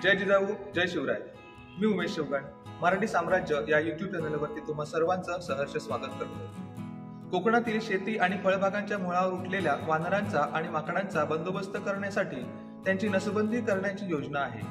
जय जिजाऊ जय शिवराय। मी उमेश शेवगण मराठी साम्राज्य या युट्यूब चॅनलवरती तुम्हा सर्वांचं सहर्ष स्वागत करतो। कोकणातील शेती आणि फळबागांच्या मुळावर उठलेल्या वानरांचा आणि माकडांचा बंदोबस्त करण्यासाठी त्यांची नसबंदी करण्याची योजना आहे।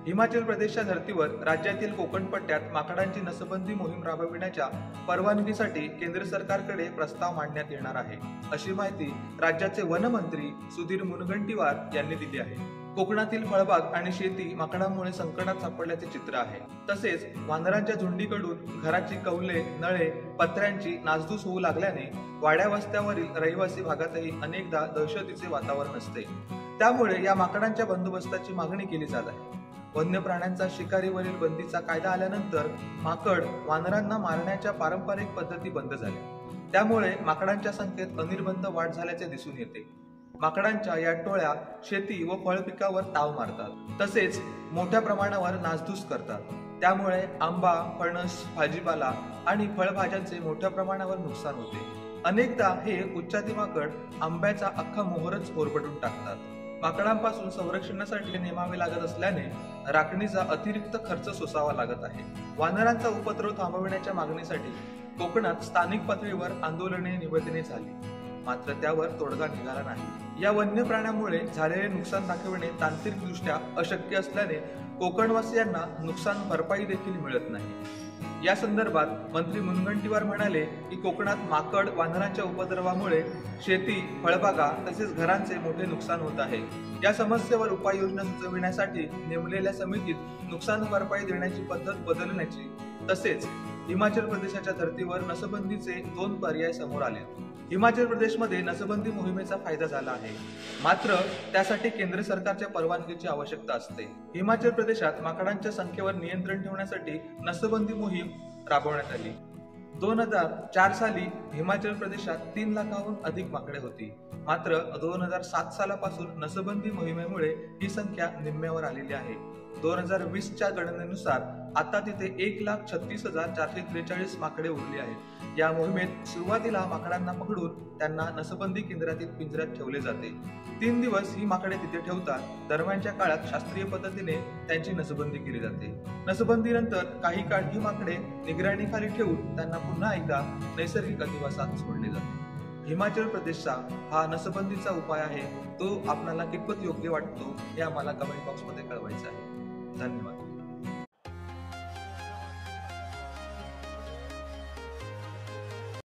हिमाचल प्रदेशच्या धर्तीवर राज्यातील कोकण पट्ट्यात माकडांची नसबंदी मोहीम राबविण्याच्या परवानगीसाठी केंद्र सरकारकडे प्रस्ताव मांडण्यात येणार आहे, अशी माहिती राज्याचे वनमंत्री सुधीर मुनगंटीवार यांनी दिली आहे। कोकणातील फळबाग आणि शेती माकडांमुळे संकटात सापडल्याचे चित्र आहे। तसेच वानरांच्या झुंडीकडून घराची कौले, नळे, पत्र्यांची नासधूस होऊ लागल्याने वाड्या वस्त्यावरील रहिवासी भागातही अनेकदा दहशतीचे वातावरण असते। त्यामुळे या माकडांच्या बंदोबस्ताची मागणी केली जात आहे। वन्य प्राण्यांचा शिकारीवरील बंदीचा कायदा आल्यानंतर माकड वानरांना मारण्याच्या पारंपरिक पद्धती बंद झाल्या। त्यामुळे माकडांच्या संख्येत अनिर्बंध वाढ झाल्याचे दिसून येते। माकडांच्या या टोळ्या शेती व फळ पिकावर ताव मारतात, तसेच मोठ्या प्रमाणावर नासधूस करतात। त्यामुळे आंबा, फणस, भाजीपाला आणि फळभाज्यांचे मोठ्या प्रमाणावर नुकसान होते। अनेकदा हे उच्चाती माकड आंब्याचा अख्खा मोहरच ओरबडून टाकतात। माकडांपासून संरक्षणासाठी नेमावे लागत असल्याने राखणीचा अतिरिक्त खर्च सोसावा लागत आहे। वानरांचा उपद्रव थांबविण्याच्या मागणीसाठी कोकणात स्थानिक पातळीवर आंदोलने, निवेदने झाली, मात्र त्यावर तोडगा निघाला नाही। या वन्य प्राण्यांमुळे झालेले नुकसान दाखविणे तांत्रिकदृष्ट्या अशक्य असल्याने कोकणवासियांना नुकसान भरपाई देखील मिळत नाही। या संदर्भात मंत्री मुनगंटीवार म्हणाले की कोकणात माकड वानरांच्या उपद्रवामुळे शेती, फळबागा तसेच घरांचे मोठे नुकसान होत आहे। या समस्येवर उपाययोजना सुचविण्यासाठी नेमलेल्या समितीत नुकसान भरपाई देण्याची पद्धत बदलण्याची तसेच हिमाचल प्रदेशाच्या धर्तीवर नसबंदीचे 2 पर्याय समोर आले। हिमाचल प्रदेशमध्ये नसबंदी मोहिमेचा फायदा झाला आहे, मात्र त्यासाठी केंद्र सरकारच्या परवानगीची आवश्यकता असते। हिमाचल प्रदेशात माकडांच्या संख्येवर नियंत्रण ठेवण्यासाठी नसबंदी मोहीम राबवण्यात आली। 2004 साली हिमाचल प्रदेशात 3 लाखाहून अधिक माकडे होती, मात्र 2007 सालापासून नसबंदी मोहिमेमुळे ही संख्या निम्म्यावर आलेली आहे। 2020च्या गणनेनुसार आता तिथे 1,36,443 माकडे उरली आहेत। या मोहिमेत सुरुवातीला माकडांना पकडून त्यांना नसबंदी केंद्रातील पिंजऱ्यात ठेवले जाते। 3 दिवस ही माकडे तिथे ठेवतात। दरम्यानच्या काळात शास्त्रीय पद्धतीने त्यांची नसबंदी केली जाते। नसबंदीनंतर काही काळ ही माकडे निगराणीखाली ठेवून त्यांना पुन्हा एकदा नैसर्गिक अधिवासात सोडले जाते। हिमाचल प्रदेशचा हा नसबंदीचा उपाय आहे, तो आपल्याला कितपत योग्य वाटतो हे आम्हाला कमेंट बॉक्समध्ये कळवायचं आहे। धन्यवाद।